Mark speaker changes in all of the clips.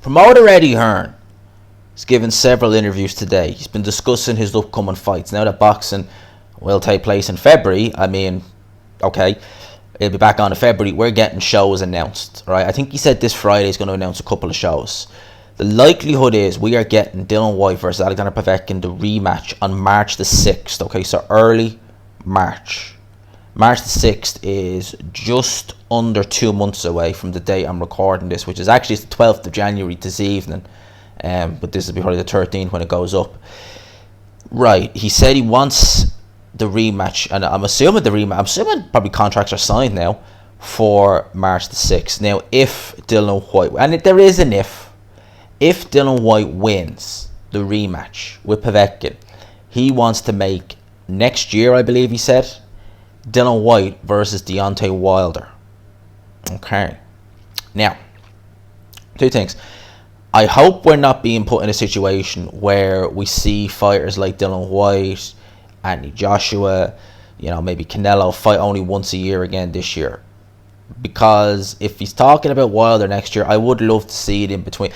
Speaker 1: Promoter Eddie Hearn has given several interviews today. He's been discussing his upcoming fights. Now that boxing will take place in February, I mean, okay, it'll be back on in February. We're getting shows announced, right? I think he said this Friday he's going to announce a couple of shows. The likelihood is we are getting Dillian Whyte versus Alexander Povetkin, the rematch, on March the 6th. Okay, so early March. March the 6th is just under 2 months away from the date I'm recording this, which is actually the 12th of January this evening. But this will be probably the 13th when it goes up. Right, he said he wants the rematch, and I'm assuming probably contracts are signed now for March the 6th. Now, if Dillian Whyte, and there is an if Dillian Whyte wins the rematch with Povetkin, he wants to make next year, I believe he said, Dillian Whyte versus Deontay Wilder. Okay. Now, two things. I hope we're not being put in a situation where we see fighters like Dillian Whyte, Anthony Joshua, maybe Canelo fight only once a year again this year. Because if he's talking about Wilder next year, I would love to see it in between.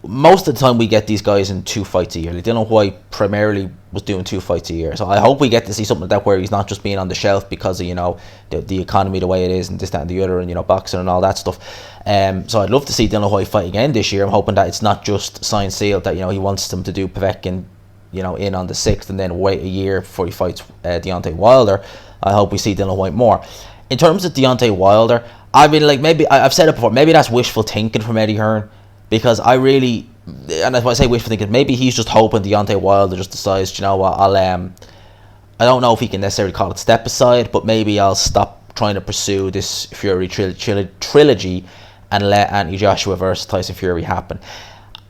Speaker 1: Most of the time we get these guys in 2 fights a year. Like Dillian Whyte primarily was doing 2 fights a year. So I hope we get to see something like that where he's not just being on the shelf because of, the economy the way it is and this, that and the other and, boxing and all that stuff. So I'd love to see Dillian Whyte fight again this year. I'm hoping that it's not just signed sealed that, he wants them to do Povetkin, in on the 6th and then wait a year before he fights Deontay Wilder. I hope we see Dillian Whyte more. In terms of Deontay Wilder, I mean, like, maybe, I've said it before, maybe that's wishful thinking from Eddie Hearn. Because I really, and that's why I say wishful thinking, maybe he's just hoping Deontay Wilder just decides, you know what, I don't know if he can necessarily call it step aside, but maybe I'll stop trying to pursue this Fury trilogy and let Anthony Joshua versus Tyson Fury happen.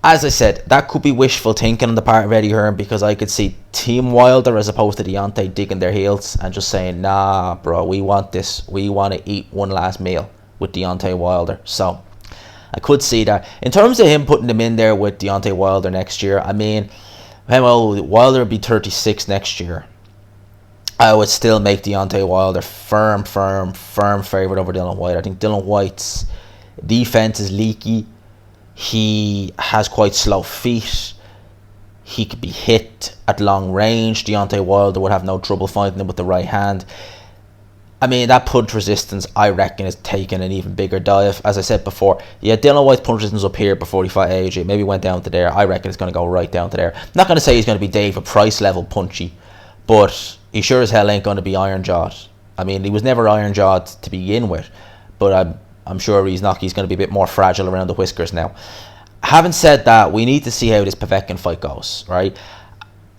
Speaker 1: As I said, that could be wishful thinking on the part of Eddie Hearn, because I could see Team Wilder as opposed to Deontay digging their heels and just saying, nah, bro, we want this. We want to eat one last meal with Deontay Wilder. So I could see that. In terms of him putting them in there with Deontay Wilder next year, I mean, Wilder would be 36 next year. I would still make Deontay Wilder firm favourite over Dillian Whyte. I think Dillian Whyte's defence is leaky. He has quite slow feet. He could be hit at long range. Deontay Wilder would have no trouble finding him with the right hand. I mean, that punch resistance, I reckon, is taking an even bigger dive. As I said before, Dillian Whyte's punch resistance up here before he fought AJ. Maybe went down to there. I reckon it's going to go right down to there. I'm not going to say he's going to be David Price level punchy, but he sure as hell ain't going to be iron-jawed. I mean, he was never iron-jawed to begin with, but I'm sure he's going to be a bit more fragile around the whiskers now. Having said that, we need to see how this Povetkin fight goes, right?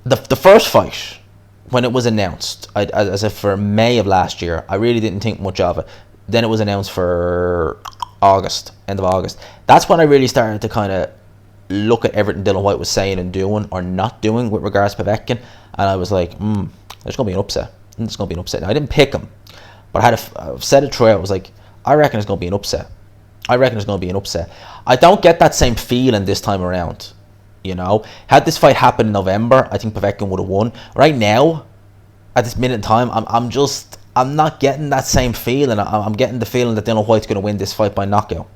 Speaker 1: The first fight, when it was announced, as if for May of last year, I really didn't think much of it. Then it was announced for August, end of August. That's when I really started to kind of look at everything Dillian Whyte was saying and doing or not doing with regards to Povetkin, and I was like, there's going to be an upset. There's going to be an upset. Now, I didn't pick him, but I've said it throughout. I was like, I reckon it's going to be an upset. I don't get that same feeling this time around. Had this fight happened in November, I think Povetkin would have won. Right now, at this minute in time, I'm not getting that same feeling. I'm getting the feeling that Dillian Whyte's going to win this fight by knockout.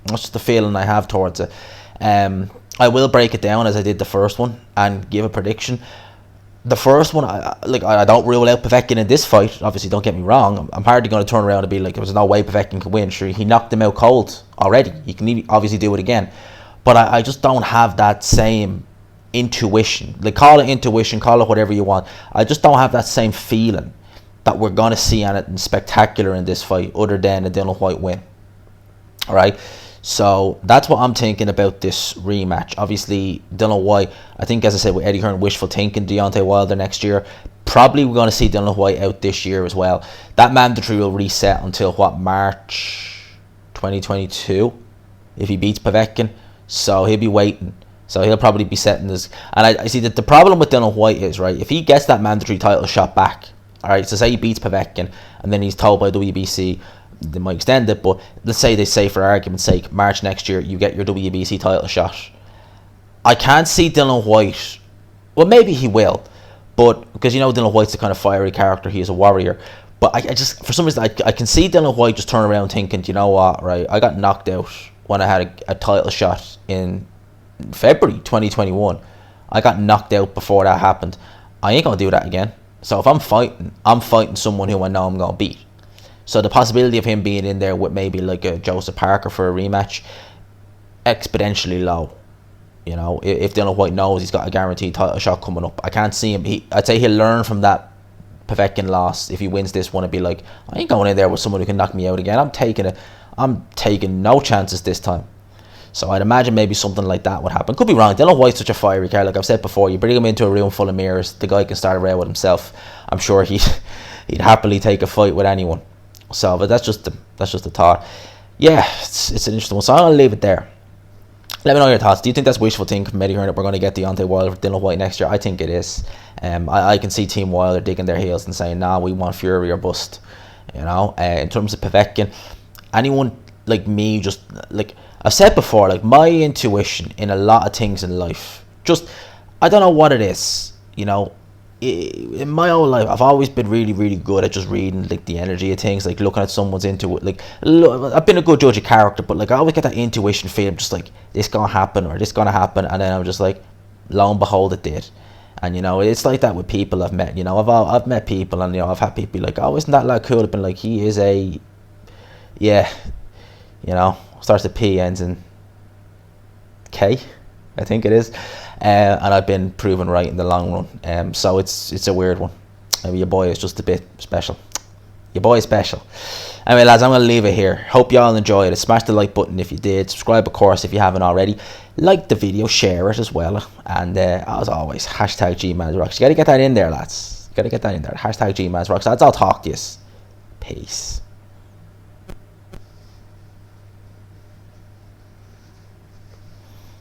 Speaker 1: That's just the feeling I have towards it. I will break it down as I did the first one and give a prediction. The first one, I don't rule out Povetkin in this fight. Obviously, don't get me wrong. I'm hardly going to turn around and be like, there's no way Povetkin can win. Sure, he knocked him out cold already. He can obviously do it again. But I just don't have that same intuition. Like, call it intuition, call it whatever you want. I just don't have that same feeling that we're going to see anything spectacular in this fight other than a Dillian Whyte win. All right? So that's what I'm thinking about this rematch. Obviously, Dillian Whyte, I think, as I said, with Eddie Hearn wishful thinking, Deontay Wilder next year. Probably we're going to see Dillian Whyte out this year as well. That mandatory will reset until, March 2022, if he beats Povetkin. So he'll be waiting. So he'll probably be setting this. And I see that the problem with Dillian Whyte is, right, if he gets that mandatory title shot back, all right, so say he beats Povetkin, and then he's told by WBC, they might extend it, but let's say they say, for argument's sake, March next year, you get your WBC title shot. I can't see Dillian Whyte. Well, maybe he will, but because Dillian Whyte's the kind of fiery character, he is a warrior. But I just, for some reason, I can see Dillian Whyte just turn around thinking, you know what, right, I got knocked out when I had a title shot in February 2021. I got knocked out before that happened. I ain't gonna do that again. So if I'm fighting someone who I know I'm gonna beat. So the possibility of him being in there with maybe like a Joseph Parker for a rematch, exponentially low. You know, if Dillian Whyte knows he's got a guaranteed title shot coming up, I can't see him. I'd say he'll learn from that Povetkin loss. If he wins this one, it'd be like, I ain't going in there with someone who can knock me out again. I'm taking no chances this time. So I'd imagine maybe something like that would happen. Could be wrong. Dillian Whyte's such a fiery car. Like I've said before, you bring him into a room full of mirrors, the guy can start a row with himself. I'm sure he'd happily take a fight with anyone. So, but that's just the thought. Yeah, it's an interesting one. So I'll leave it there. Let me know your thoughts. Do you think that's wishful thinking from Eddie Hearn that we're going to get Deontay Wilder for Dillian Whyte next year? I think it is. I can see Team Wilder digging their heels and saying, nah, we want Fury or bust. You know, in terms of Povetkin, anyone like me, just like I've said before, like my intuition in a lot of things in life, just I don't know what it is. You know, in my whole life, I've always been really, really good at just reading like the energy of things, like looking at someone's into it. Like I've been a good judge of character, but like I always get that intuition feeling, just like this gonna happen or this gonna happen, and then I'm just like, lo and behold, it did. And you know, it's like that with people I've met. You know, I've met people, and you know, I've had people be like, oh, isn't that lad cool? I've been like, he is a, yeah, you know, starts with P, ends in K, I think it is. And I've been proven right in the long run. So it's a weird one. Maybe your boy is just a bit special. Your boy is special. Anyway, lads, I'm going to leave it here. Hope you all enjoyed it. Smash the like button if you did. Subscribe, of course, if you haven't already. Like the video, share it as well. And as always, hashtag GMansRocks. You got to get that in there, lads. You got to get that in there. Hashtag GMansRocks. Lads, I'll talk to you. Peace.